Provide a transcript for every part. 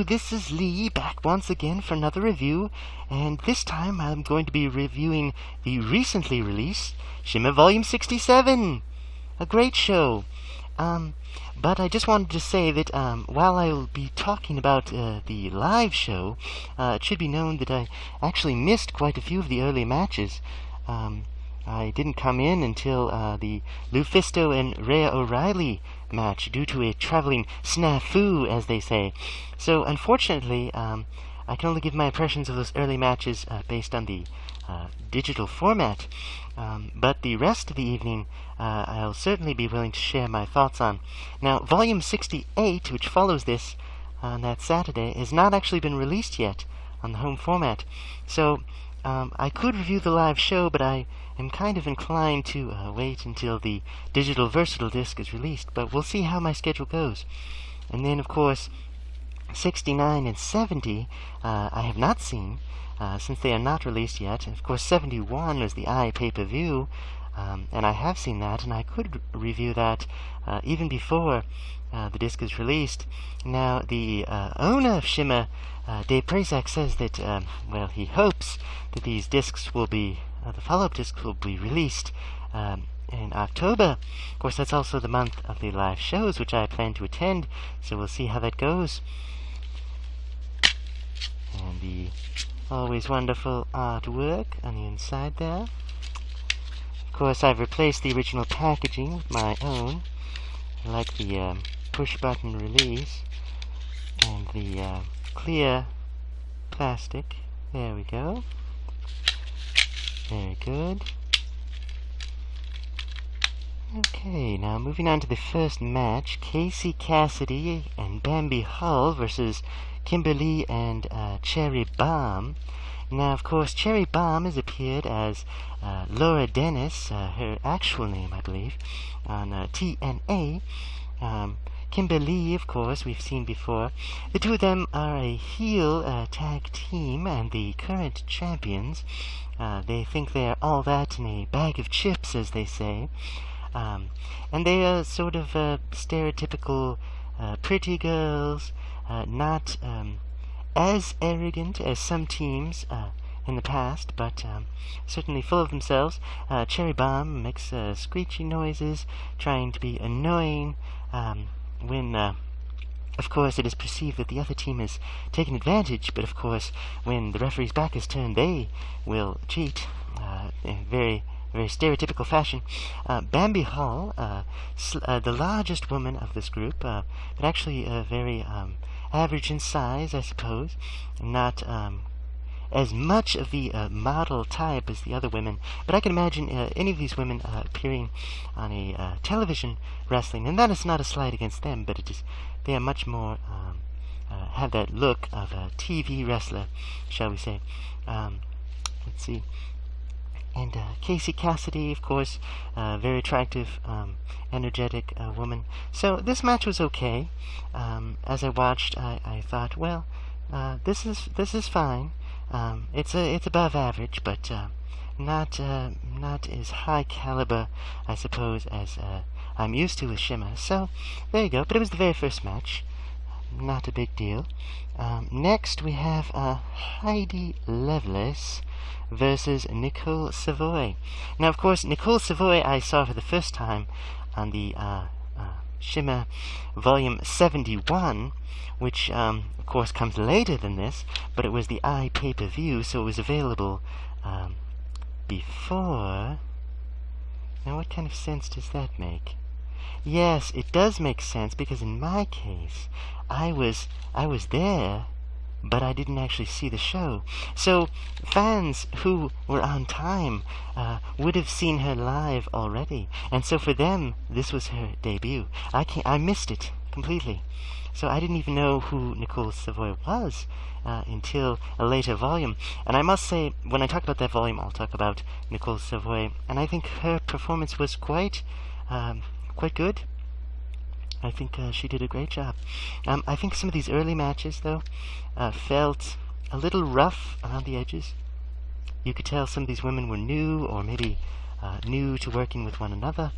this is Lee, back once again for another review, and this time I'm going to be reviewing the recently released Shimmer Volume 67! A great show! But I just wanted to say that while I'll be talking about the live show, it should be known that I actually missed quite a few of the early matches. I didn't come in until the Lufisto and Rhea O'Reilly match due to a traveling snafu, as they say. So, unfortunately, I can only give my impressions of those early matches based on the digital format. But the rest of the evening, I'll certainly be willing to share my thoughts on. Now, Volume 68, which follows this on that Saturday, has not actually been released yet on the home format. So, I could review the live show, but I am kind of inclined to wait until the digital versatile disc is released, but we'll see how my schedule goes. And then, of course, 69 and 70 I have not seen, since they are not released yet. And of course, 71 was the pay-per-view, and I have seen that, and I could review that even before the disc is released. Now, the owner of Shimmer, Dave Prazak, says that, well, he hopes that these discs will be, the follow-up discs will be released in October. Of course, that's also the month of the live shows, which I plan to attend, so we'll see how that goes. And the always wonderful artwork on the inside there. Of course, I've replaced the original packaging with my own. I like the push-button release and the clear plastic. There we go. Very good. Okay, now moving on to the first match, Casey Cassidy and Bambi Hull versus Kimberly and Cherry Bomb. Now, of course, Cherry Bomb has appeared as Laura Dennis, her actual name, I believe, on TNA. Kimberly, of course, we've seen before. The two of them are a heel tag team and the current champions. They think they're all that in a bag of chips, as they say. And they are sort of stereotypical pretty girls, not as arrogant as some teams in the past, but certainly full of themselves. Cherry Bomb makes screechy noises, trying to be annoying when, of course, it is perceived that the other team is taking advantage, but of course, when the referee's back is turned, they will cheat in very stereotypical fashion. Bambi Hall, the largest woman of this group, but actually very average in size, I suppose. Not as much of the model type as the other women, but I can imagine any of these women appearing on a television wrestling, and that is not a slight against them, but it is, they are much more, have that look of a TV wrestler, shall we say. Let's see. And Casey Cassidy, of course, very attractive, energetic woman. So this match was okay. As I watched, I thought, well, this is fine. It's above average, but not as high caliber, I suppose, as I'm used to with Shimmer. So there you go. But it was the very first match. Not a big deal. Next we have Heidi Lovelace versus Nicole Savoy. Now, of course, Nicole Savoy I saw for the first time on the Shimmer Volume 71, which, of course, comes later than this, but it was the pay-per-view, so it was available before. Now, what kind of sense does that make? Yes, it does make sense, because in my case, I was there, but I didn't actually see the show. So fans who were on time would have seen her live already, and so for them, this was her debut. I missed it completely. So I didn't even know who Nicole Savoy was until a later volume. And I must say, when I talk about that volume, I'll talk about Nicole Savoy, and I think her performance was quite good. I think she did a great job. I think some of these early matches, though, felt a little rough around the edges. You could tell some of these women were new, or maybe new to working with one another,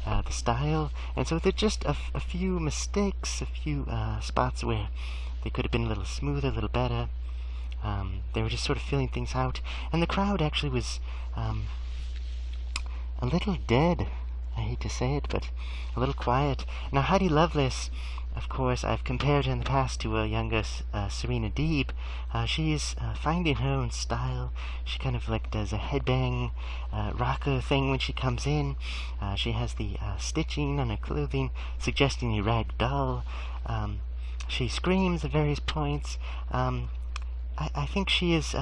the style. And so there are just a few mistakes, a few spots where they could have been a little smoother, a little better. They were just sort of feeling things out, and the crowd actually was a little dead. I hate to say it, but a little quiet. Now, Heidi Lovelace, of course, I've compared her in the past to a younger Serena Deeb. She is finding her own style. She kind of like does a headbang rocker thing when she comes in. She has the stitching on her clothing, suggesting a rag doll. She screams at various points. I think she is,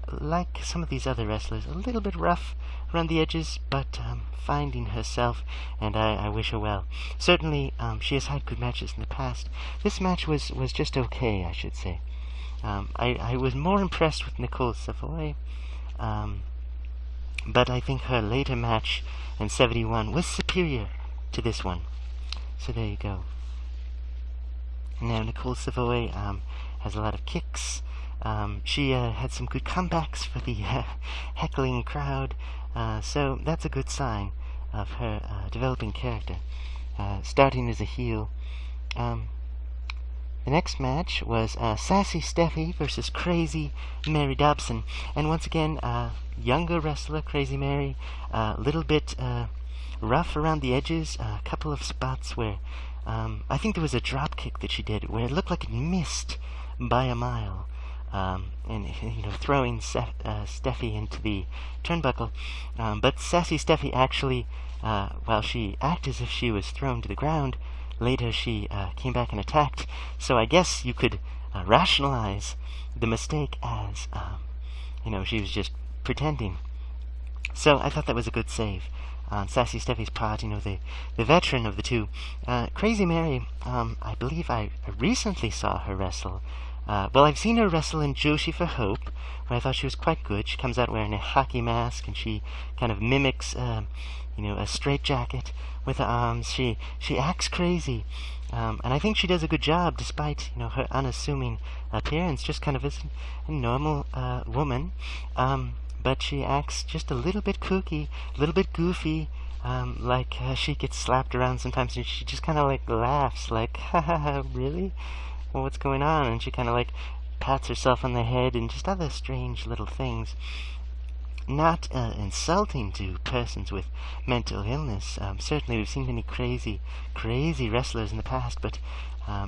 like some of these other wrestlers, a little bit rough around the edges, but finding herself, and I wish her well. Certainly, she has had good matches in the past. This match was just okay, I should say. I was more impressed with Nicole Savoy, but I think her later match in 71 was superior to this one. So there you go. Now, Nicole Savoy has a lot of kicks. She had some good comebacks for the heckling crowd, so that's a good sign of her developing character, starting as a heel. The next match was Sassy Steffi versus Crazy Mary Dobson, and once again, younger wrestler, Crazy Mary, a little bit rough around the edges, a couple of spots where I think there was a drop kick that she did where it looked like it missed by a mile. And throwing Steffi into the turnbuckle, but Sassy Steffi actually, while she acted as if she was thrown to the ground, later she came back and attacked. So I guess you could rationalize the mistake as, she was just pretending. So I thought that was a good save on Sassy Steffi's part. The veteran of the two. Crazy Mary, I believe I recently saw her wrestle. Well, I've seen her wrestle in Joshi for Hope, where I thought she was quite good. She comes out wearing a hockey mask, and she kind of mimics, a straitjacket with her arms. She acts crazy, and I think she does a good job, despite, her unassuming appearance, just kind of as a normal woman. But she acts just a little bit kooky, a little bit goofy, like she gets slapped around sometimes, and she just kind of like laughs, like, ha ha ha, really? Well, what's going on? And she kind of like pats herself on the head and just other strange little things. Not insulting to persons with mental illness. Certainly we've seen many crazy wrestlers in the past, but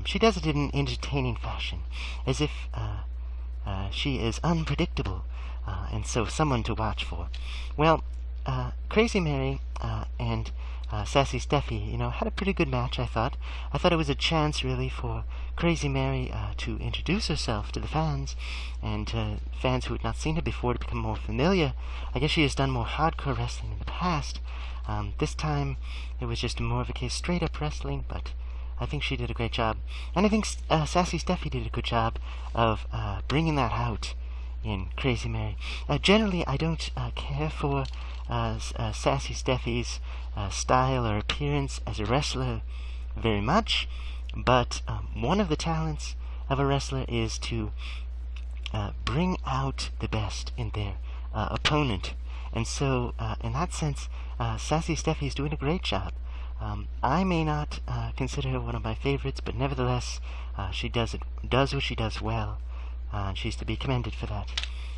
she does it in an entertaining fashion, as if she is unpredictable, and so someone to watch for. Well, Crazy Mary and Sassy Steffi, had a pretty good match, I thought. I thought it was a chance, really, for Crazy Mary to introduce herself to the fans, and fans who had not seen her before to become more familiar. I guess she has done more hardcore wrestling in the past. This time, it was just more of a case straight-up wrestling, but I think she did a great job. And I think Sassy Steffi did a good job of bringing that out in Crazy Mary. Generally, I don't care for Sassy Steffi's style or appearance as a wrestler very much, but one of the talents of a wrestler is to bring out the best in their opponent. And so, in that sense, Sassy Steffi is doing a great job. I may not consider her one of my favorites, but nevertheless, she does what she does well. And she's to be commended for that.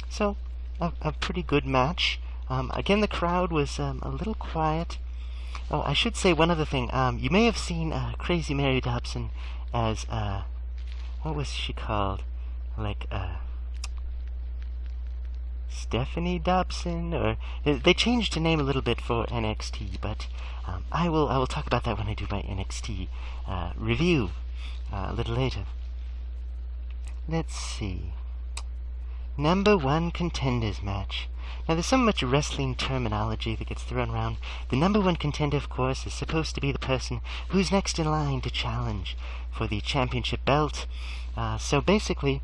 So, a pretty good match. Again, the crowd was a little quiet. Oh, I should say one other thing. You may have seen Crazy Mary Dobson as, what was she called? Like, Stephanie Dobson? Or they changed her name a little bit for NXT, but I will talk about that when I do my NXT review a little later. Let's see. Number 1 contenders match. Now, there's so much wrestling terminology that gets thrown around. The number 1 contender, of course, is supposed to be the person who's next in line to challenge for the championship belt. So basically,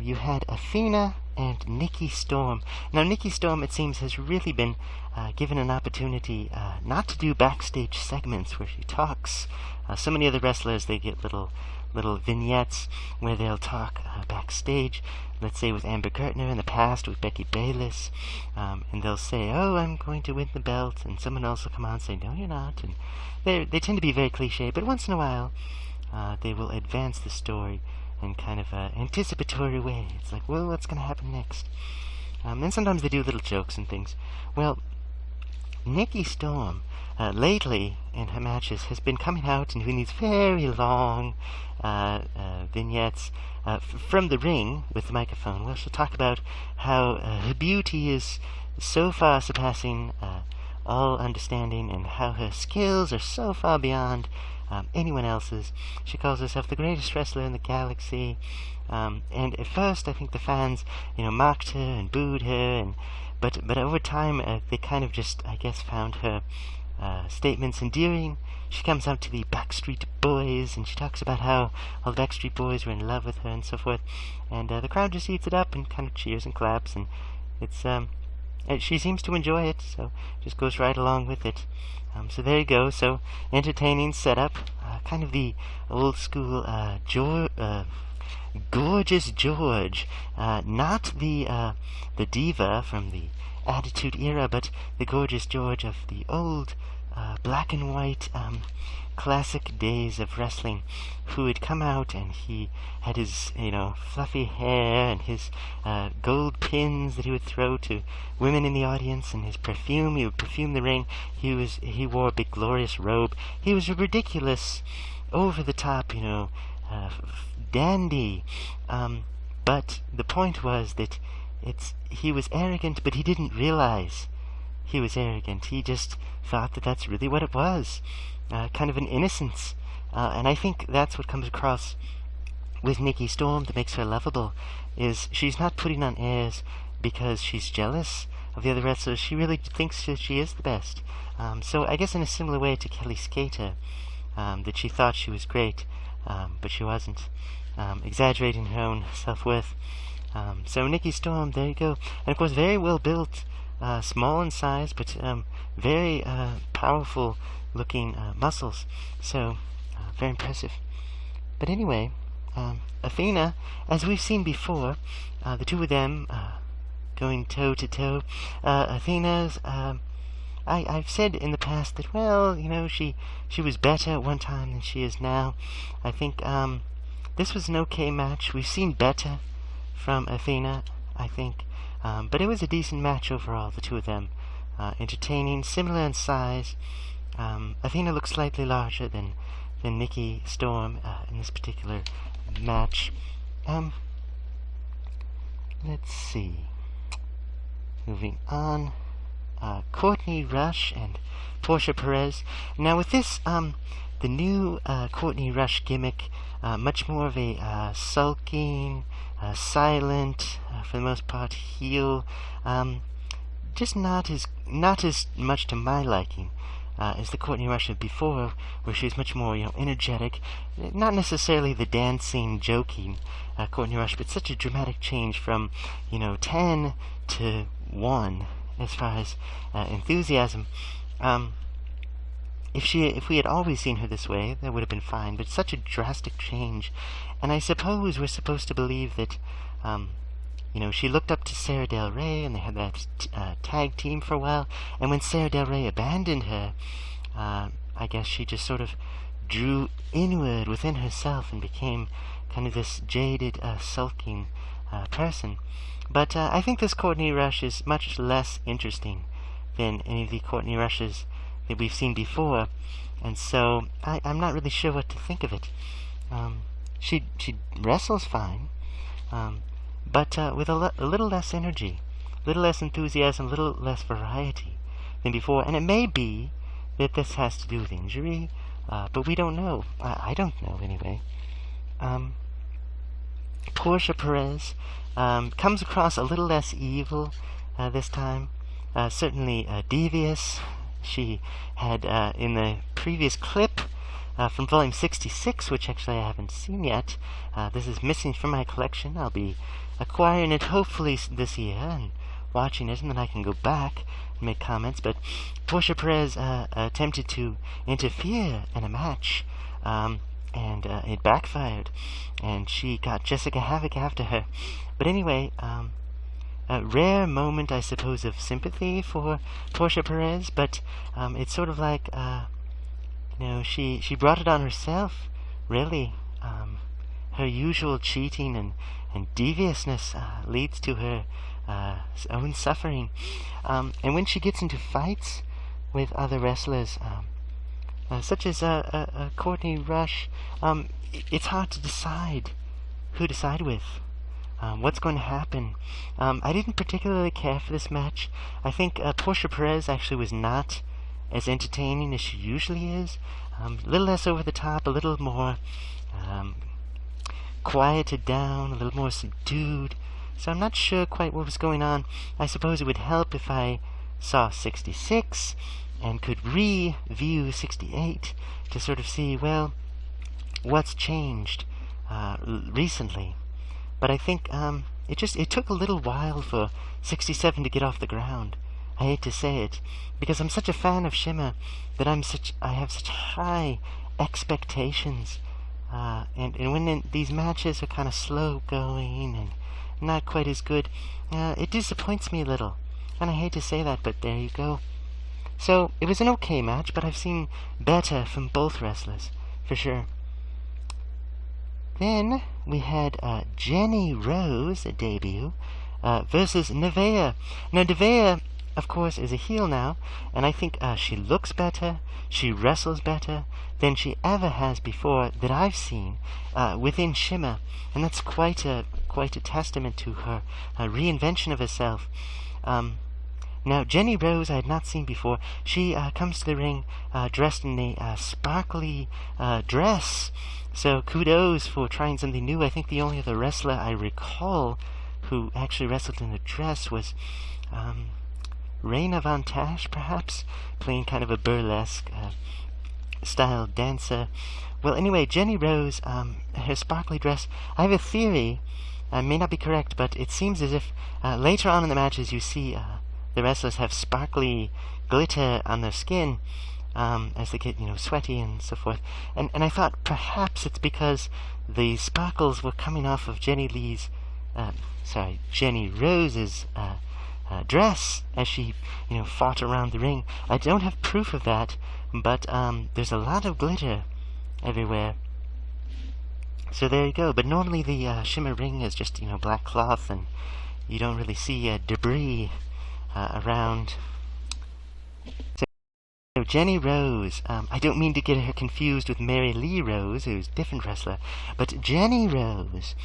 you had Athena and Nikki Storm. Now, Nikki Storm, it seems, has really been given an opportunity not to do backstage segments where she talks. So many other wrestlers, they get little vignettes where they'll talk backstage. Let's say with Amber Gertner in the past, with Becky Bayless, and they'll say, "Oh, I'm going to win the belt," and someone else will come on and say, "No, you're not." And they tend to be very cliche, but once in a while, they will advance the story in kind of an anticipatory way. It's like, well, what's going to happen next? And sometimes they do little jokes and things. Well, Nikki Storm, lately in her matches, has been coming out and doing these very long vignettes from the ring with the microphone. Well, she'll talk about how her beauty is so far surpassing all understanding, and how her skills are so far beyond anyone else's. She calls herself the greatest wrestler in the galaxy. And at first, I think the fans, mocked her and booed her, but over time, they kind of just, I guess, found her statements endearing. She comes out to the Backstreet Boys, and she talks about how all the Backstreet Boys were in love with her and so forth. And the crowd just eats it up and kind of cheers and claps, and it's she seems to enjoy it, so just goes right along with it. So there you go. So entertaining setup, kind of the old school Gorgeous George, not the diva from the Attitude Era, but the Gorgeous George of the old black and white classic days of wrestling, who had come out and he had his fluffy hair and his gold pins that he would throw to women in the audience, and his perfume. He would perfume the ring. He wore a big glorious robe. He was a ridiculous, over the top, dandy. But the point was that he was arrogant, but he didn't realize he was arrogant. He just thought that that's really what it was. Kind of an innocence. And I think that's what comes across with Nikki Storm that makes her lovable, is she's not putting on airs because she's jealous of the other wrestlers. She really thinks that she is the best. So I guess in a similar way to Kelly Skater, that she thought she was great, but she wasn't, exaggerating her own self-worth. So Nikki Storm, there you go. And of course, very well built, small in size, but very powerful looking muscles. So very impressive. But anyway, Athena, as we've seen before, the two of them going toe to toe. Athena's, I've said in the past that, well, she was better at one time than she is now. I think this was an okay match. We've seen better from Athena, I think. But it was a decent match overall, the two of them. Entertaining, similar in size. Athena looks slightly larger than Nikki Storm in this particular match. Let's see. Moving on. Courtney Rush and Portia Perez. Now with this, the new Courtney Rush gimmick, much more of a sulking, silent, for the most part heel, just not as much to my liking as the Courtney Rush of before, where she was much more energetic. Not necessarily the dancing, joking Courtney Rush, but such a dramatic change from 10 to 1 as far as enthusiasm. If we had always seen her this way, that would have been fine, but such a drastic change. And I suppose we're supposed to believe that she looked up to Sara Del Rey, and they had that tag team for a while, and when Sara Del Rey abandoned her, I guess she just sort of drew inward within herself and became kind of this jaded, sulking person. But I think this Courtney Rush is much less interesting than any of the Courtney Rushes that we've seen before, and so I'm not really sure what to think of it. She wrestles fine, but with a little less energy, a little less enthusiasm, a little less variety than before. And it may be that this has to do with injury, but we don't know. I don't know anyway. Portia Perez comes across a little less evil this time, certainly devious. She had, in the previous clip from volume 66, which actually I haven't seen yet, this is missing from my collection. I'll be acquiring it hopefully this year and watching it, and then I can go back and make comments. But Portia Perez attempted to interfere in a match, and it backfired, and she got Jessica Havoc after her. But anyway, a rare moment, I suppose, of sympathy for Portia Perez, but it's sort of like, she brought it on herself, really. her usual cheating and deviousness leads to her own suffering. And when she gets into fights with other wrestlers, such as Courtney Rush, it's hard to decide who to side with. What's going to happen? I didn't particularly care for this match. I think Portia Perez actually was not as entertaining as she usually is. A little less over the top, a little more quieted down, a little more subdued. So I'm not sure quite what was going on. I suppose it would help if I saw 66 and could review 68 to sort of see, well, what's changed recently. But I think it took a little while for 67 to get off the ground. I hate to say it, because I'm such a fan of Shimmer that I have such high expectations. And when these matches are kind of slow going and not quite as good, it disappoints me a little. And I hate to say that, but there you go. So it was an okay match, but I've seen better from both wrestlers, for sure. Then we had Jenny Rose debut versus Nevaeh. Now Nevaeh, of course, is a heel now, and I think she looks better, she wrestles better than she ever has before that I've seen within Shimmer, and that's quite a testament to her reinvention of herself. Now, Jenny Rose I had not seen before. She comes to the ring dressed in a sparkly dress. So kudos for trying something new. I think the only other wrestler I recall who actually wrestled in a dress was Raina Von Tash, perhaps, playing kind of a burlesque style dancer. Well, anyway, Jenny Rose, her sparkly dress, I have a theory, may not be correct, but it seems as if later on in the matches you see the wrestlers have sparkly glitter on their skin as they get, sweaty and so forth. And I thought perhaps it's because the sparkles were coming off of Jenny Rose's dress as she, fought around the ring. I don't have proof of that, but there's a lot of glitter everywhere. So there you go. But normally the Shimmer ring is just, black cloth, and you don't really see debris around. So Jenny Rose, I don't mean to get her confused with Mary Lee Rose, who's a different wrestler, but Jenny Rose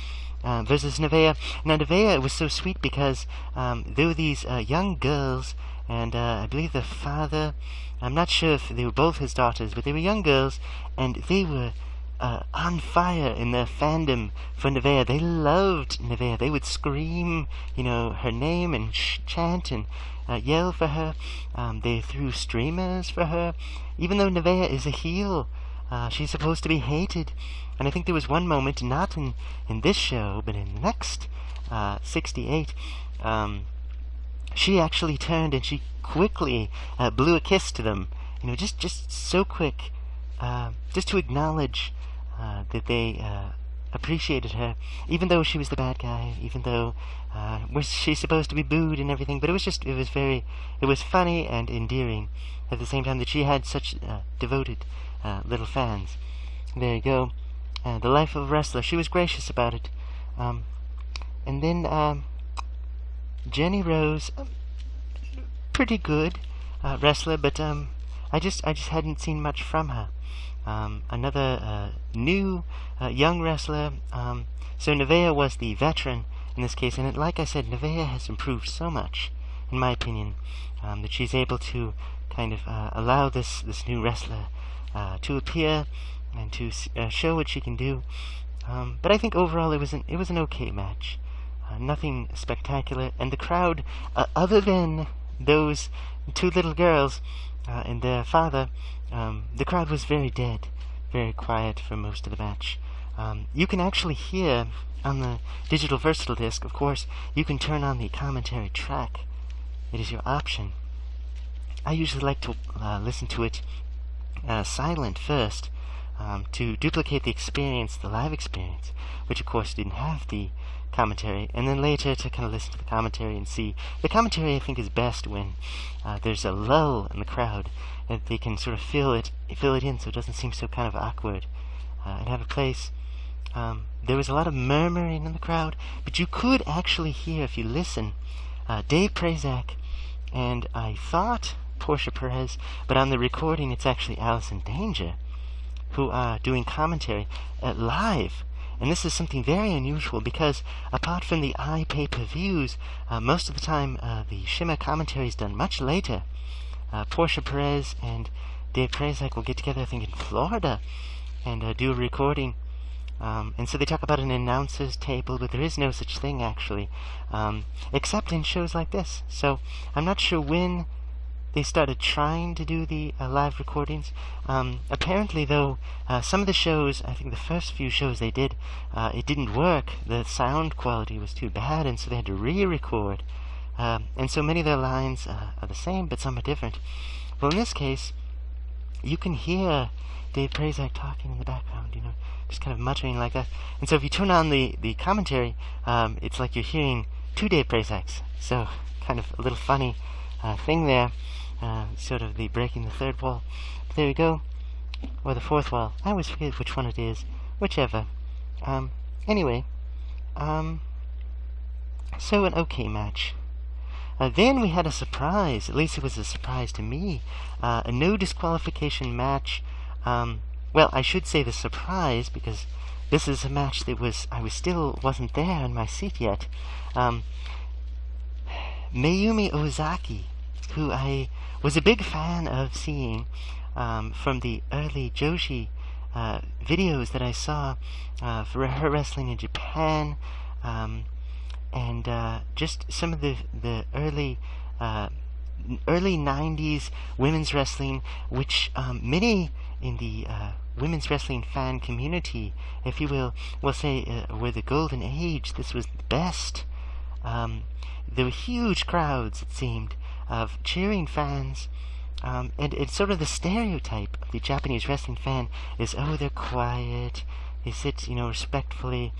versus Nevaeh. Now Nevaeh was so sweet because there were these young girls, and I believe the father, I'm not sure if they were both his daughters, but they were young girls, and they were on fire in their fandom for Nevaeh. They loved Nevaeh. They would scream, her name and chant and yell for her. They threw streamers for her. Even though Nevaeh is a heel, she's supposed to be hated. And I think there was one moment, not in this show, but in the next 68, she actually turned and she quickly blew a kiss to them. Just so quick, just to acknowledge that they appreciated her, even though she was the bad guy, even though she's supposed to be booed and everything. But it was funny and endearing at the same time that she had such devoted little fans. There you go. The life of a wrestler. She was gracious about it. And then Jenny Rose, pretty good wrestler, but I just hadn't seen much from her. Another new young wrestler. So Nevaeh was the veteran in this case, and like I said, Nevaeh has improved so much, in my opinion, that she's able to kind of allow this new wrestler to appear and to show what she can do. But I think overall it was an okay match. Nothing spectacular, and the crowd, other than those two little girls and their father, the crowd was very dead, very quiet for most of the match. You can actually hear on the digital versatile disc, of course, you can turn on the commentary track. It is your option. I usually like to listen to it silent first, to duplicate the experience, the live experience, which of course didn't have the commentary, and then later to kind of listen to the commentary and see. The commentary, I think, is best when there's a lull in the crowd, and they can sort of fill it in so it doesn't seem so kind of awkward, and have a place There was a lot of murmuring in the crowd, but you could actually hear, if you listen, Dave Prazak and I thought Portia Perez, but on the recording it's actually Allison Danger who are doing commentary live. And this is something very unusual because apart from the pay-per-views, most of the time the Shimmer commentary is done much later. Portia Perez and Dave Prazak will get together, I think, in Florida and do a recording. And so they talk about an announcer's table, but there is no such thing, actually, except in shows like this. So I'm not sure when they started trying to do the live recordings. Apparently, though, some of the shows, I think the first few shows they did, it didn't work. The sound quality was too bad, and so they had to re-record. And so many of their lines are the same, but some are different. Well, in this case, you can hear Dave Prazak talking in the background, just kind of muttering like that. And so if you turn on the commentary, it's like you're hearing two Dave Prazaks. So kind of a little funny thing there, sort of the breaking the third wall. But there you go, or the fourth wall. I always forget which one it is, whichever. Anyway, so an okay match. Then we had a surprise, at least it was a surprise to me, a no disqualification match. Well, I should say the surprise, because this is a match that I wasn't there in my seat yet. Mayumi Ozaki, who I was a big fan of seeing from the early Joshi videos that I saw for her wrestling in Japan, and just some of the early 90s women's wrestling, which many in the women's wrestling fan community, if you will say were the golden age. This was the best. There were huge crowds, it seemed, of cheering fans, and it's sort of the stereotype of the Japanese wrestling fan is, oh, they're quiet, they sit, respectfully.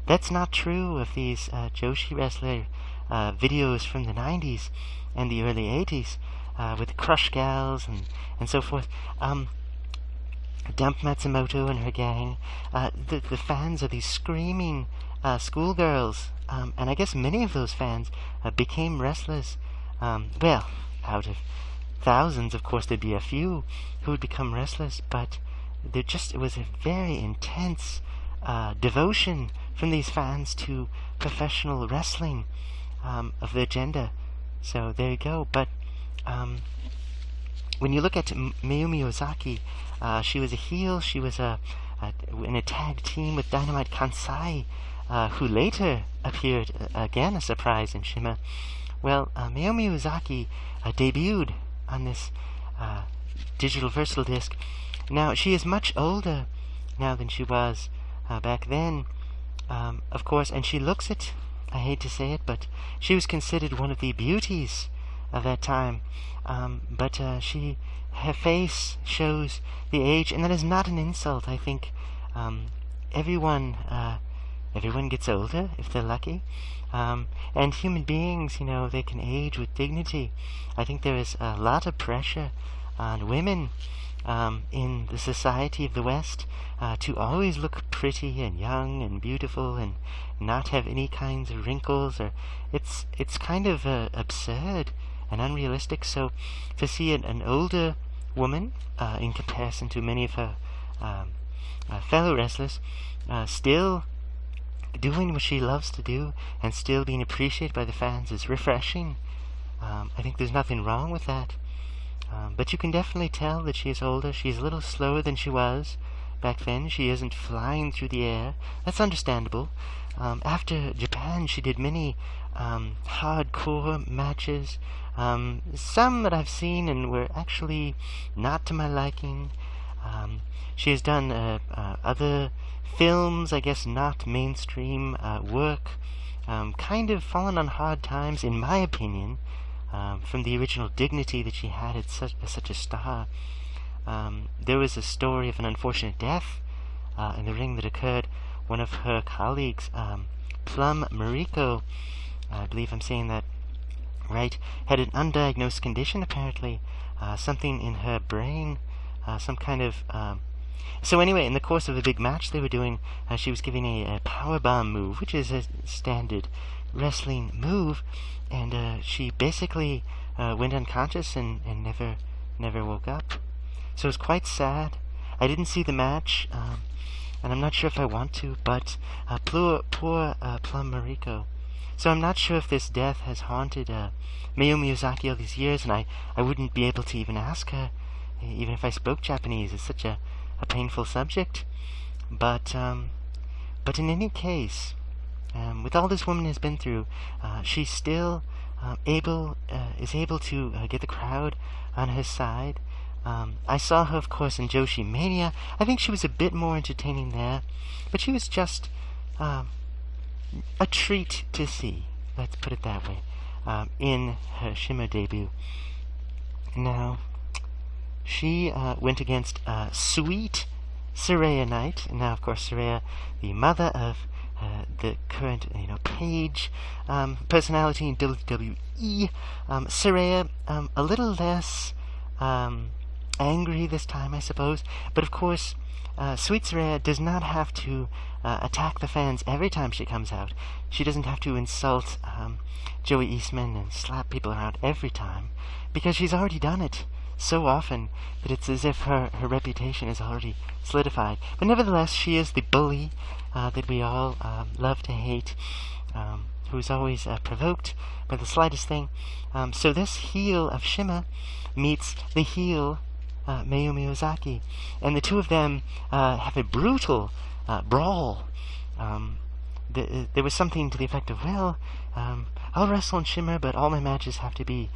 That's not true of these Joshi wrestler videos from the 90s and the early 80s, with the Crush Gals and so forth. Dump Matsumoto and her gang. The fans are these screaming schoolgirls, and I guess many of those fans became wrestlers. Well, out of thousands, of course, there'd be a few who would become wrestlers, but it was a very intense devotion from these fans to professional wrestling of their gender. So there you go. But when you look at Mayumi Ozaki, she was a heel. She was in a tag team with Dynamite Kansai, who later appeared, again a surprise in Shimmer. Well, Mayumi Ozaki debuted on this digital versatile disc. Now, she is much older now than she was back then, of course, and she looks it. I hate to say it, but she was considered one of the beauties of that time. But her face shows the age, and that is not an insult. I think everyone gets older if they're lucky, and human beings, they can age with dignity. I think there is a lot of pressure on women in the society of the West to always look pretty and young and beautiful and not have any kinds of wrinkles, or it's kind of absurd and unrealistic. So to see an older woman in comparison to many of her fellow wrestlers still doing what she loves to do and still being appreciated by the fans is refreshing. I think there's nothing wrong with that. But you can definitely tell that she is older. She's a little slower than she was back then. She isn't flying through the air. That's understandable. After Japan, she did many hardcore matches. Some that I've seen and were actually not to my liking. She has done other films, I guess not mainstream work. Kind of fallen on hard times, in my opinion. From the original dignity that she had as such a star. There was a story of an unfortunate death in the ring that occurred. One of her colleagues, Plum Mariko, I believe I'm saying that right, had an undiagnosed condition apparently, something in her brain, some kind of So anyway, in the course of the big match they were doing, she was giving a power bomb move, which is a standard wrestling move, and she basically went unconscious and never woke up. So it was quite sad. I didn't see the match, and I'm not sure if I want to, but poor Plum Mariko. So I'm not sure if this death has haunted Mayumi Ozaki all these years, and I wouldn't be able to even ask her, even if I spoke Japanese. It's such a painful subject. But in any case, with all this woman has been through, she's still is able to get the crowd on her side. I saw her, of course, in Joshi Mania. I think she was a bit more entertaining there, but she was just a treat to see. Let's put it that way. In her Shimmer debut. Now, she went against Sweet Saraya Knight. Now, of course, Saraya, the mother of the current, Paige personality in WWE. Saraya, a little less angry this time, I suppose. But of course, Sweet Saraya does not have to attack the fans every time she comes out. She doesn't have to insult Joey Eastman and slap people around every time, because she's already done it so often that it's as if her reputation is already solidified. But nevertheless, she is the bully that we all love to hate, who's always provoked by the slightest thing. So this heel of Shimmer meets the heel Mayumi Ozaki, and the two of them have a brutal brawl. There was something to the effect of, well, I'll wrestle in Shimmer, but all my matches have to be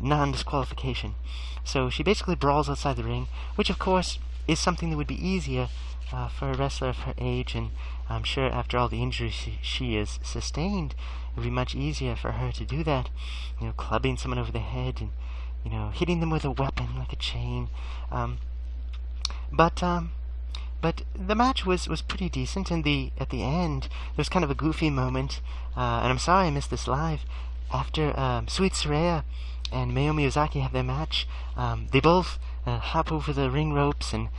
non-disqualification. So she basically brawls outside the ring, which of course is something that would be easier for a wrestler of her age, and I'm sure after all the injuries she has sustained, it would be much easier for her to do that, clubbing someone over the head and hitting them with a weapon like a chain. But the match was pretty decent. And at the end, there was kind of a goofy moment, and I'm sorry I missed this live. After Sweet Saraya and Mayumi Ozaki have their match, they both hop over the ring ropes and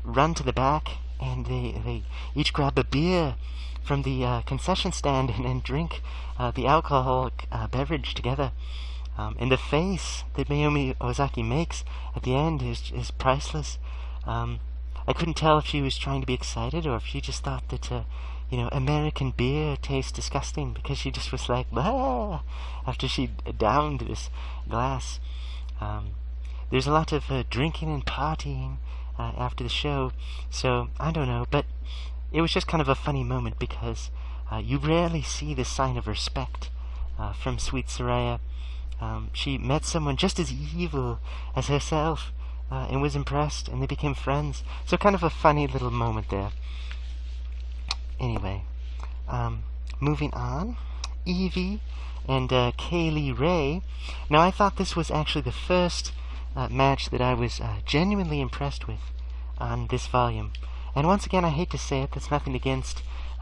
run to the back, and they each grab a beer from the concession stand and drink the alcoholic beverage together. And the face that Mayumi Ozaki makes at the end is priceless. I couldn't tell if she was trying to be excited or if she just thought that, American beer tastes disgusting, because she just was like, bah, after she downed this glass. There's a lot of drinking and partying after the show, so I don't know, but it was just kind of a funny moment, because you rarely see this sign of respect from Sweet Saraya. She met someone just as evil as herself, and was impressed, and they became friends. So kind of a funny little moment there. Anyway, moving on, Evie and Kaylee Ray. Now, I thought this was actually the first match that I was genuinely impressed with on this volume. And once again, I hate to say it, that's nothing against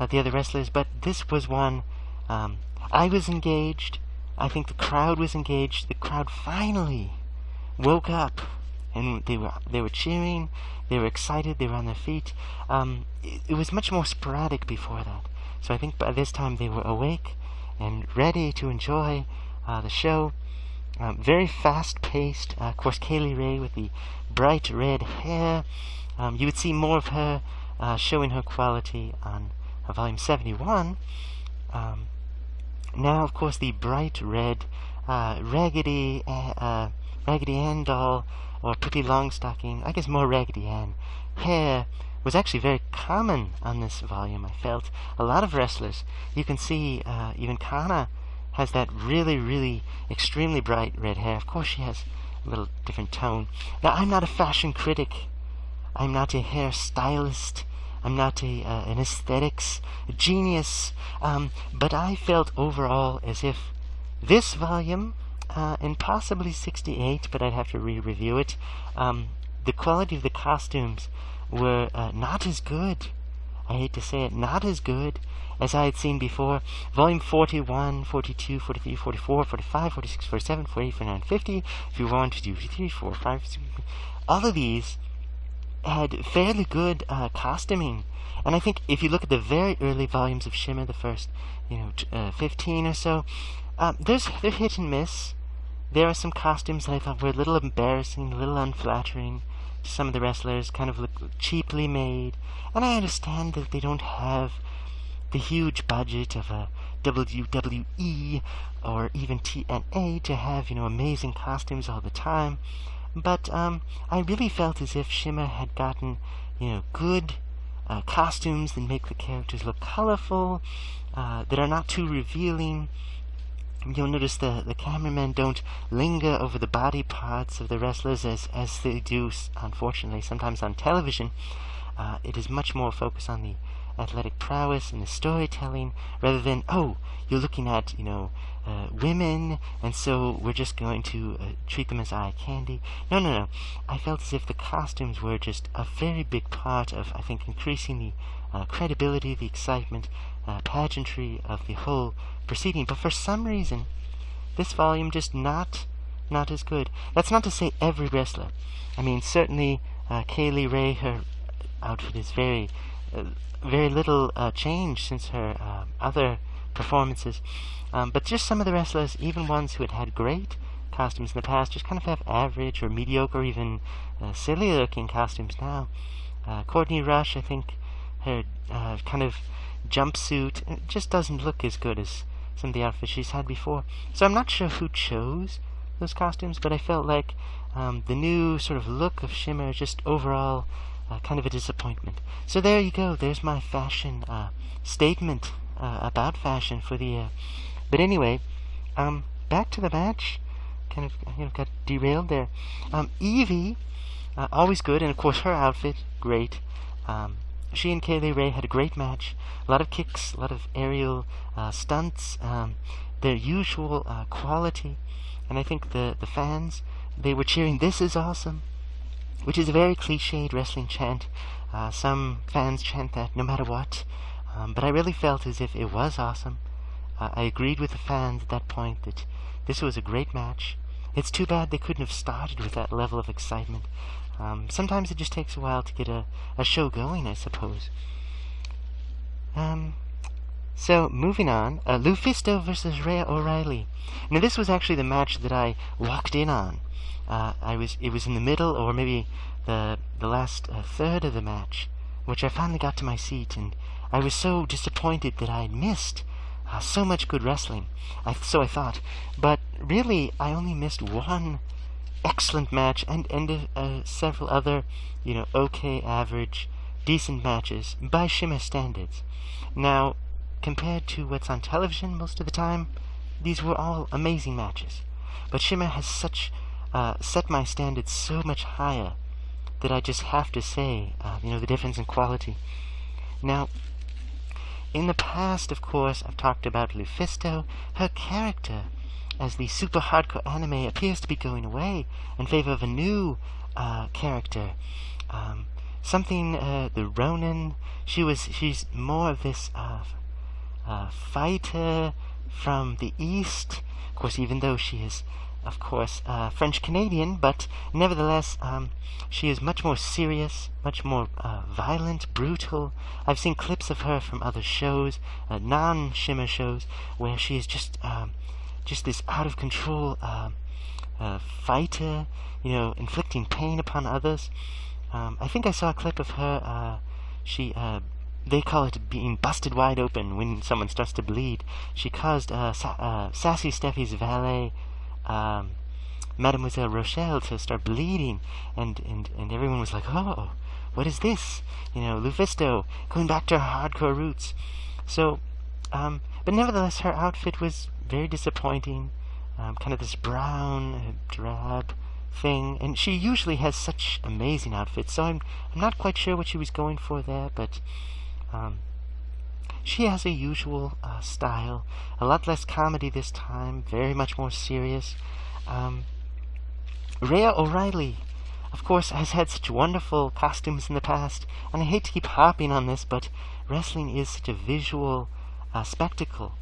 the other wrestlers, but this was one I was engaged. I think the crowd was engaged. The crowd finally woke up, and they were cheering, they were excited, they were on their feet. It was much more sporadic before that. So I think by this time they were awake and ready to enjoy the show. Very fast-paced. Of course, Kaylee Ray with the bright red hair. You would see more of her showing her quality on volume 71. Now, of course, the bright red Raggedy Ann doll, or Pippi Longstocking, I guess more Raggedy Ann, hair was actually very common on this volume, I felt. A lot of wrestlers, you can see, even Kana has that really, really extremely bright red hair. Of course, she has a little different tone. Now, I'm not a fashion critic. I'm not a hairstylist. I'm not an aesthetics genius. But I felt overall as if this volume, and possibly 68, but I'd have to re-review it, the quality of the costumes were not as good. I hate to say it, not as good as I had seen before. Volume 41, 42, 43, 44, 45, 46, 47, 48, 49, 50, 51, 52, 53, 4, 5, 6, all of these had fairly good costuming. And I think if you look at the very early volumes of Shimmer, the first, 15 or so, they're hit and miss. There are some costumes that I thought were a little embarrassing, a little unflattering to some of the wrestlers, kind of look cheaply made. And I understand that they don't have the huge budget of a WWE or even TNA to have, amazing costumes all the time. But I really felt as if Shimmer had gotten, good costumes that make the characters look colorful, that are not too revealing. You'll notice the cameramen don't linger over the body parts of the wrestlers as they do, unfortunately, sometimes on television. It is much more focused on the athletic prowess and the storytelling, rather than, you're looking at, women, and so we're just going to treat them as eye candy. No. I felt as if the costumes were just a very big part of, I think, increasing the credibility, the excitement, pageantry of the whole proceeding. But for some reason, this volume just not as good. That's not to say every wrestler. I mean, certainly Kaylee Ray, her outfit is very little changed since her other performances. But just some of the wrestlers, even ones who had great costumes in the past, just kind of have average or mediocre, even silly-looking costumes now. Courtney Rush, I think, her kind of jumpsuit just doesn't look as good as some of the outfits she's had before. So I'm not sure who chose those costumes, but I felt like the new sort of look of Shimmer just overall kind of a disappointment. So there you go. There's my fashion statement about fashion for the... But anyway, back to the match. Kind of got derailed there. Evie, always good, and of course her outfit, great. She and Kaylee Ray had a great match. A lot of kicks, a lot of aerial stunts, their usual quality. And I think the fans, they were cheering, "This is awesome," which is a very cliched wrestling chant. Some fans chant that no matter what. But I really felt as if it was awesome. I agreed with the fans at that point that this was a great match. It's too bad they couldn't have started with that level of excitement. Sometimes it just takes a while to get a show going, I suppose. So, moving on, Lufisto versus Rhea O'Reilly. Now, this was actually the match that I walked in on. It was in the middle, or maybe the last third of the match, which I finally got to my seat, and I was so disappointed that I had missed so much good wrestling. So I thought. But really, I only missed one excellent match and several other, okay, average, decent matches by Shimmer standards. Now, compared to what's on television most of the time, these were all amazing matches. But Shimmer has set my standards so much higher that I just have to say, the difference in quality. Now, in the past, of course, I've talked about Lufisto. Her character as the super hardcore anime appears to be going away in favor of a new character. Something, the Ronin. She's more of this fighter from the East. Of course, even though she is, of course, French-Canadian, but nevertheless, she is much more serious, much more violent, brutal. I've seen clips of her from other shows, non-Shimmer shows, where she is just this out-of-control fighter, inflicting pain upon others. I think I saw a clip of her, they call it being busted wide open when someone starts to bleed. She caused Sassy Steffi's valet, Mademoiselle Rochelle, to start bleeding, and everyone was like, "Oh, what is this?" Lufisto going back to her hardcore roots. So, but nevertheless, her outfit was very disappointing. Kind of this brown, drab thing, and she usually has such amazing outfits. So I'm not quite sure what she was going for there, but she has a usual style, a lot less comedy this time, very much more serious. Rhea O'Reilly, of course, has had such wonderful costumes in the past, and I hate to keep harping on this, but wrestling is such a visual spectacle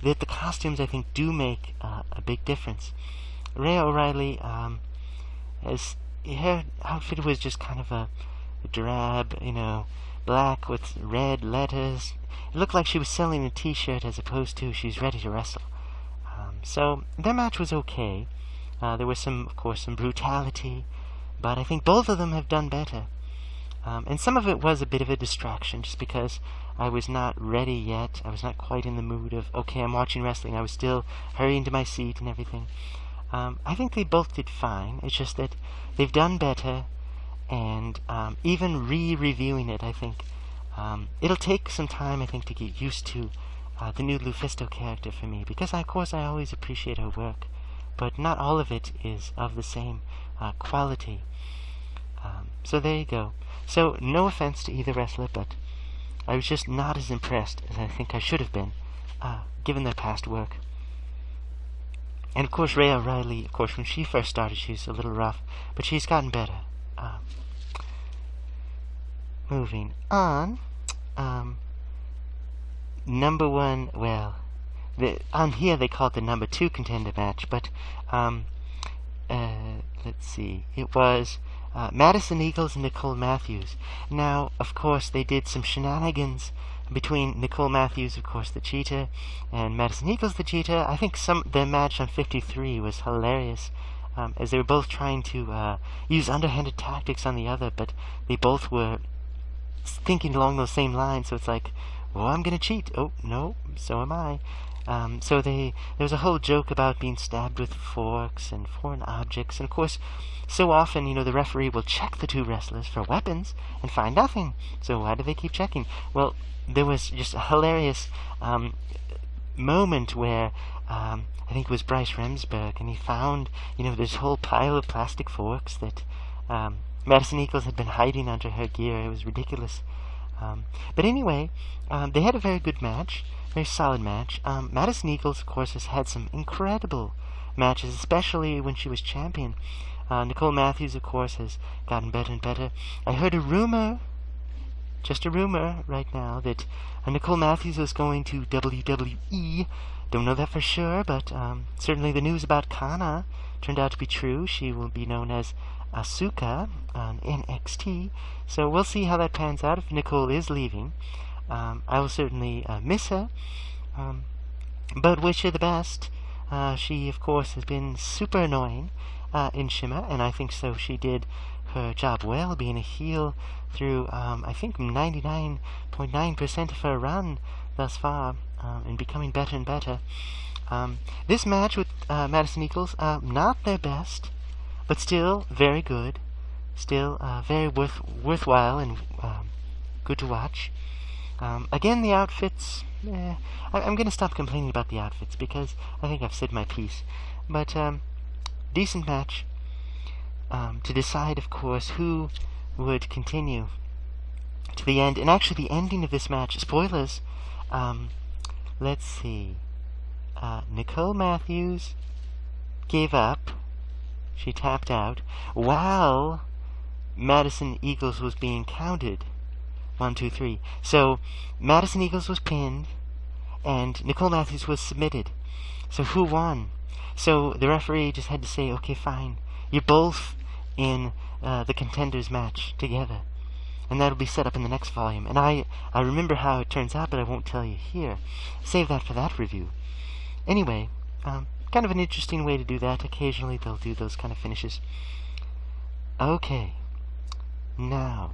that the costumes, I think, do make a big difference. Rhea O'Reilly, her outfit was just kind of drab, black with red letters. It looked like she was selling a t-shirt as opposed to she was ready to wrestle. So their match was okay. There was of course, some brutality, but I think both of them have done better. And some of it was a bit of a distraction, just because I was not ready yet. I was not quite in the mood of, okay, I'm watching wrestling. I was still hurrying to my seat and everything. I think they both did fine. It's just that they've done better, and even reviewing it, I think it'll take some time, I think, to get used to the new Lufisto character for me, because of course I always appreciate her work, but not all of it is of the same quality. So there you go. So no offense to either wrestler, but I was just not as impressed as I think I should have been, given their past work. And of course, Rhea Ripley, of course, when she first started, she was a little rough, but she's gotten better. Moving on, number one, well, on here they call it the number 2 contender match, but let's see, it was Madison Eagles and Nicole Matthews. Now, of course, they did some shenanigans between Nicole Matthews, of course, the cheater, and Madison Eagles, the cheater. I think their match on 53 was hilarious, as they were both trying to use underhanded tactics on the other, but they both were thinking along those same lines, so it's like, well, I'm gonna cheat. Oh, no, so am I. So there was a whole joke about being stabbed with forks and foreign objects, and of course, so often, the referee will check the two wrestlers for weapons and find nothing. So why do they keep checking? Well, there was just a hilarious moment where I think it was Bryce Remsburg, and he found, this whole pile of plastic forks that Madison Eagles had been hiding under her gear. It was ridiculous. But anyway, they had a very good match, very solid match. Madison Eagles, of course, has had some incredible matches, especially when she was champion. Nicole Matthews, of course, has gotten better and better. I heard a rumor, just a rumor right now, that Nicole Matthews was going to WWE. Don't know that for sure, but certainly the news about Kana turned out to be true. She will be known as Ah-soo-kah on NXT. So we'll see how that pans out if Nicole is leaving. I will certainly miss her, but wish her the best. She, of course, has been super annoying in Shimmer, and I think so she did her job well, being a heel through, I think, 99.9% of her run thus far, and becoming better and better. This match with Madison Eagles, not their best, but still very good, still very worthwhile and good to watch. Again, the outfits, I'm going to stop complaining about the outfits because I think I've said my piece. But decent match to decide, of course, who would continue to the end. And actually, the ending of this match, spoilers, let's see. Nicole Matthews gave up. She tapped out while Madison Eagles was being counted. 1, 2, 3. So Madison Eagles was pinned, and Nicole Matthews was submitted. So who won? So the referee just had to say, okay, fine. You're both in the contenders match together. And that'll be set up in the next volume. And I remember how it turns out, but I won't tell you here. Save that for that review. Anyway, kind of an interesting way to do that. Occasionally they'll do those kind of finishes. Okay. Now,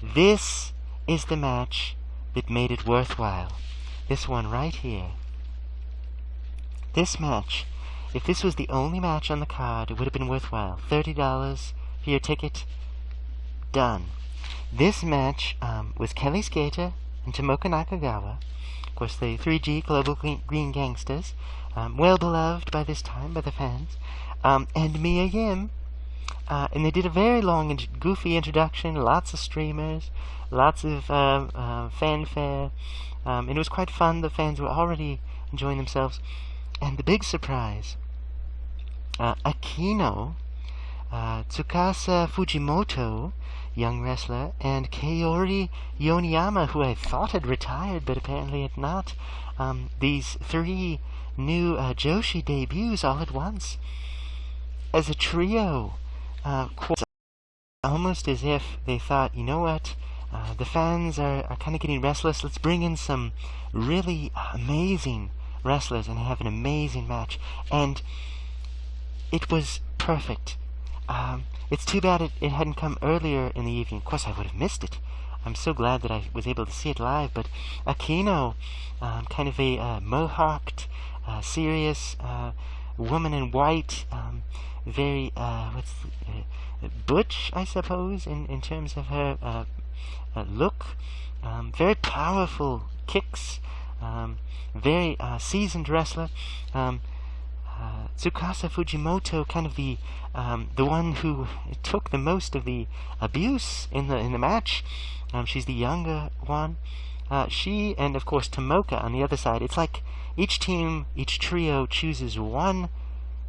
this is the match that made it worthwhile. This one right here. This match, if this was the only match on the card, it would have been worthwhile. $30 for your ticket. Done. This match was Kelly Skater and Tomoka Nakagawa. Of course, the 3G Global Green Gangsters. Well beloved by this time by the fans. And Mia Yim. And they did a very long and goofy introduction, lots of streamers, lots of fanfare, and it was quite fun. The fans were already enjoying themselves. And the big surprise, Akino, Tsukasa Fujimoto, young wrestler, and Kaori Yoniyama, who I thought had retired, but apparently had not. These 3 new Joshi debuts all at once. As a trio, almost as if they thought, you know what, the fans are kind of getting restless. Let's bring in some really amazing wrestlers and have an amazing match. And it was perfect. It's too bad it hadn't come earlier in the evening. Of course, I would have missed it. I'm so glad that I was able to see it live. But Aquino, kind of a mohawked, serious woman in white, very butch, I suppose, in terms of her look. Very powerful kicks. Very seasoned wrestler. Tsukasa Fujimoto, kind of the one who took the most of the abuse in the match. She's the younger one. She and of course Tomoka on the other side. It's like each trio chooses one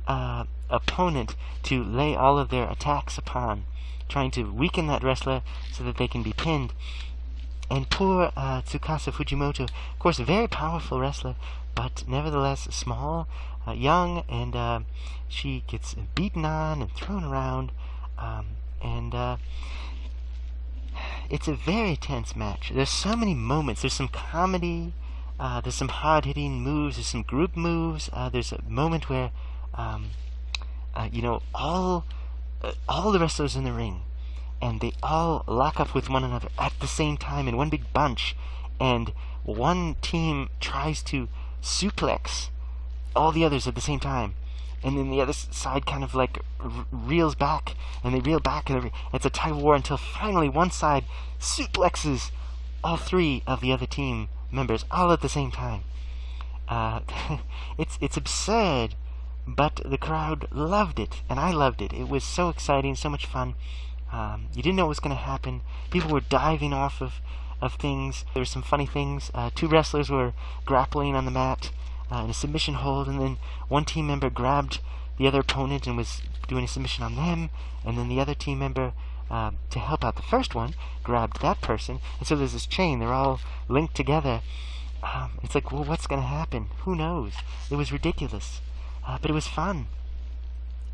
opponent to lay all of their attacks upon, trying to weaken that wrestler so that they can be pinned. And poor Tsukasa Fujimoto, of course, a very powerful wrestler, but nevertheless small, young, and she gets beaten on and thrown around, and it's a very tense match. There's so many moments. There's some comedy, there's some hard-hitting moves, there's some group moves, there's a moment where, all the wrestlers in the ring, and they all lock up with one another at the same time in one big bunch, and one team tries to suplex all the others at the same time, and then the other side kind of like reels back, and they reel back, and it's a tug of war until finally one side suplexes all three of the other team members all at the same time. It's absurd, but the crowd loved it, and I loved it. It was so exciting, so much fun. You didn't know what was going to happen. People were diving off of things. There were some funny things. Two wrestlers were grappling on the mat in a submission hold, and then one team member grabbed the other opponent and was doing a submission on them, and then the other team member, to help out the first one, grabbed that person, and so there's this chain. They're all linked together. It's like, well, what's going to happen? Who knows? It was ridiculous, but it was fun.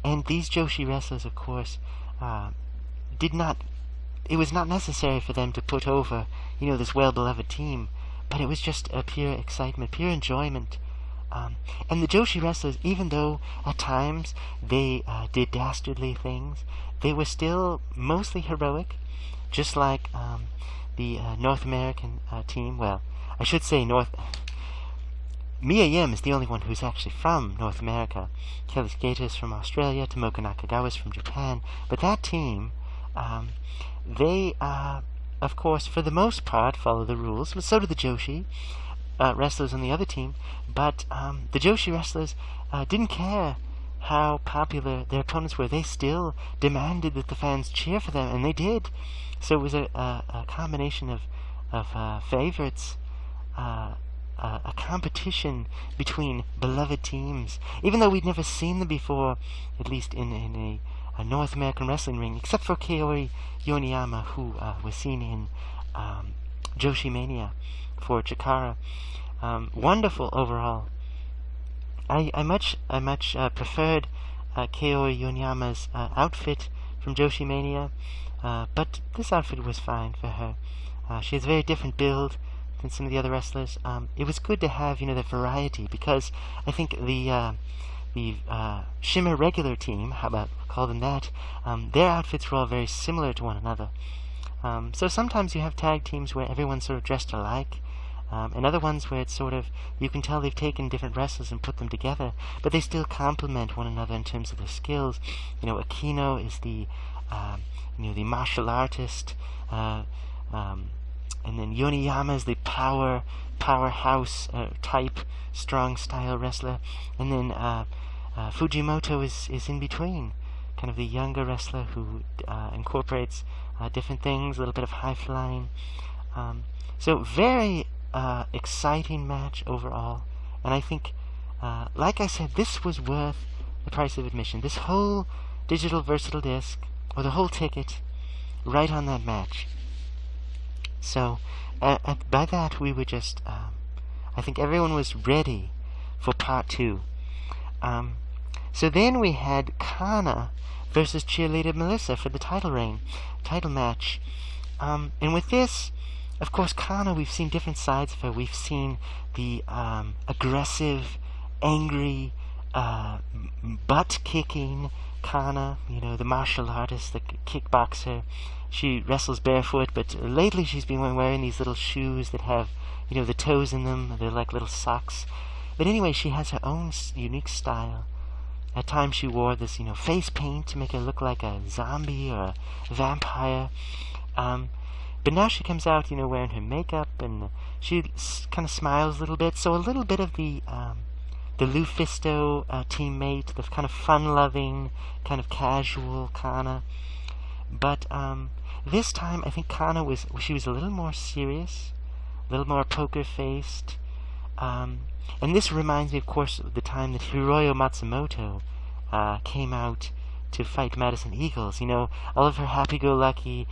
And these Joshi wrestlers, of course, it was not necessary for them to put over, this well-beloved team, but it was just a pure excitement, pure enjoyment. And the Joshi wrestlers, even though at times they did dastardly things, they were still mostly heroic, just like the North American team. Well, I should say Mia Yim is the only one who's actually from North America. Kelly Skater is from Australia, Tomoka Nakagawa is from Japan, but that team, they, of course, for the most part, follow the rules. But so do the Joshi wrestlers on the other team. But the Joshi wrestlers didn't care how popular their opponents were. They still demanded that the fans cheer for them, and they did. So it was a combination of favorites, a competition between beloved teams. Even though we'd never seen them before, at least in a North American wrestling ring, except for Kaori Yoneyama, who was seen in Joshi Mania for Chikara. Wonderful overall. I much preferred Kaori Yoneyama's outfit from Joshi Mania, but this outfit was fine for her. She has a very different build than some of the other wrestlers. It was good to have, the variety, because I think the Shimmer regular team, how about call them that, their outfits were all very similar to one another. So sometimes you have tag teams where everyone's sort of dressed alike, and other ones where it's sort of, you can tell they've taken different wrestlers and put them together, but they still complement one another in terms of their skills. Aquino is the the martial artist, and then Yoneyama is the powerhouse type, strong style wrestler, and then Fujimoto is in between, kind of the younger wrestler who incorporates different things, a little bit of high flying. So very exciting match overall, and I think, like I said, this was worth the price of admission. This whole digital versatile disc, or the whole ticket, right on that match. So by that we were just, I think everyone was ready for part two. So then we had Kana versus Cheerleader Melissa for the title match. And with this, of course, Kana, we've seen different sides of her. We've seen the aggressive, angry, butt-kicking Kana, the martial artist, the kickboxer. She wrestles barefoot, but lately she's been wearing these little shoes that have, the toes in them. They're like little socks. But anyway, she has her own unique style. At times she wore this, face paint to make her look like a zombie or a vampire. But now she comes out, wearing her makeup, and she kind of smiles a little bit. So a little bit of the Lufisto teammate, the kind of fun-loving, kind of casual Kana. But this time, I think Kana was a little more serious, a little more poker-faced. And this reminds me, of course, of the time that Hiroyo Matsumoto came out to fight Madison Eagles. All of her happy-go-lucky,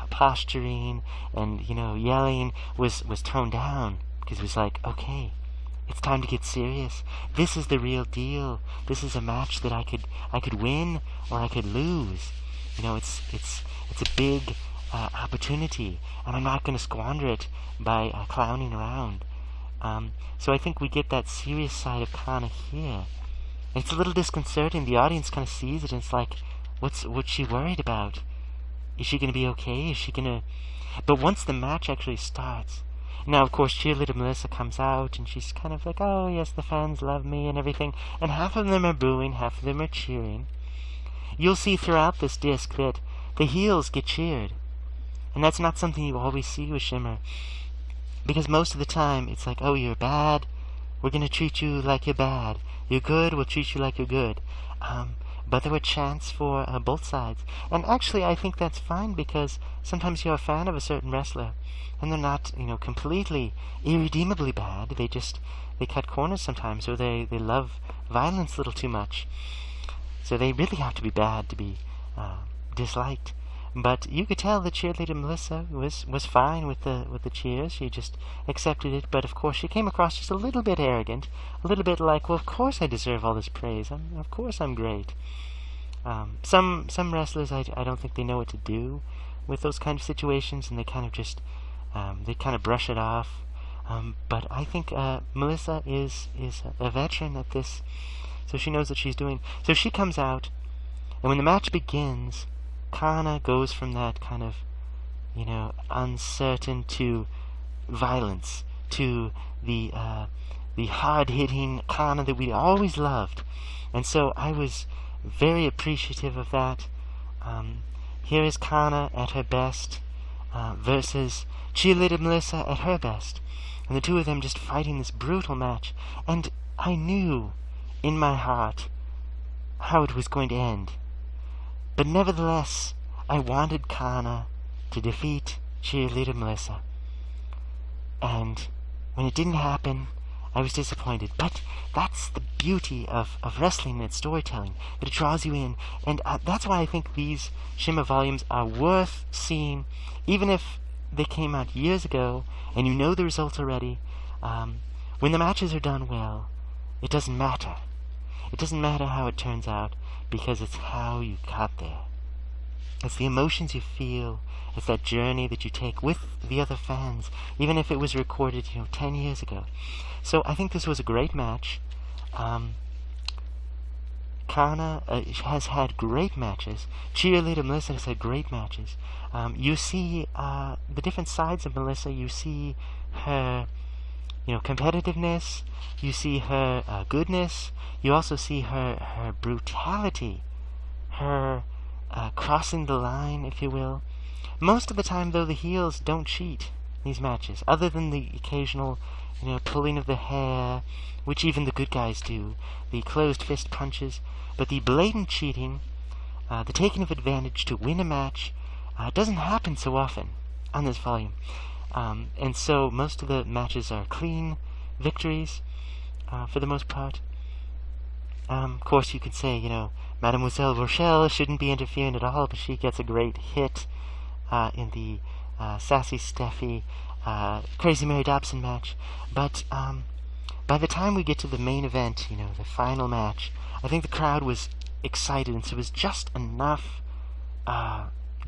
posturing and, yelling was toned down, because it was like, okay, it's time to get serious. This is the real deal. This is a match that I could win or I could lose. It's a big opportunity, and I'm not going to squander it by clowning around. So I think we get that serious side of Kana here. And it's a little disconcerting. The audience kind of sees it, and it's like, what's she worried about? Is she going to be okay? Is she going to... But once the match actually starts... Now, of course, Cheerleader Melissa comes out, and she's kind of like, oh, yes, the fans love me and everything. And half of them are booing, half of them are cheering. You'll see throughout this disc that the heels get cheered. And that's not something you always see with Shimmer. Because most of the time, it's like, oh, you're bad, we're going to treat you like you're bad. You're good, we'll treat you like you're good. But there were chants for both sides. And actually, I think that's fine, because sometimes you're a fan of a certain wrestler, and they're not, completely irredeemably bad. They cut corners sometimes, or they love violence a little too much. So they really have to be bad to be disliked. But you could tell that Cheerleader Melissa was fine with the cheers. She just accepted it. But of course, she came across just a little bit arrogant, a little bit like, well, of course I deserve all this praise. Of course I'm great. Some wrestlers, I don't think they know what to do with those kind of situations, and they kind of just they kind of brush it off. But I think Melissa is a veteran at this, so she knows what she's doing. So she comes out, and when the match begins, Kana goes from that kind of, uncertain to violence, to the hard-hitting Kana that we always loved. And so I was very appreciative of that. Here is Kana at her best versus Cheerleader Melissa at her best. And the two of them just fighting this brutal match. And I knew in my heart how it was going to end. But nevertheless, I wanted Kana to defeat Cheerleader Melissa. And when it didn't happen, I was disappointed. But that's the beauty of wrestling and storytelling, that it draws you in. And that's why I think these Shimmer volumes are worth seeing, even if they came out years ago, and you know the results already. When the matches are done well, it doesn't matter. It doesn't matter how it turns out, because it's how you got there. It's the emotions you feel. It's that journey that you take with the other fans, even if it was recorded, 10 years ago. So I think this was a great match. Kana has had great matches. Cheerleader Melissa has had great matches. You see the different sides of Melissa. You see her, competitiveness. You see her goodness. You also see her brutality, her crossing the line, if you will. Most of the time, though, the heels don't cheat these matches, other than the occasional, pulling of the hair, which even the good guys do, the closed fist punches. But the blatant cheating, the taking of advantage to win a match, doesn't happen so often on this volume. And so most of the matches are clean victories, for the most part. Of course, you could say, Mademoiselle Rochelle shouldn't be interfering at all, but she gets a great hit in the Sassy Steffi Crazy Mary Dobson match. But by the time we get to the main event, you know, the final match, I think the crowd was excited, and so it was just enough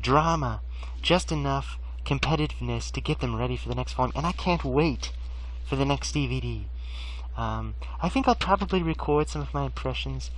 drama, just enough competitiveness to get them ready for the next volume, and I can't wait for the next DVD. I think I'll probably record some of my impressions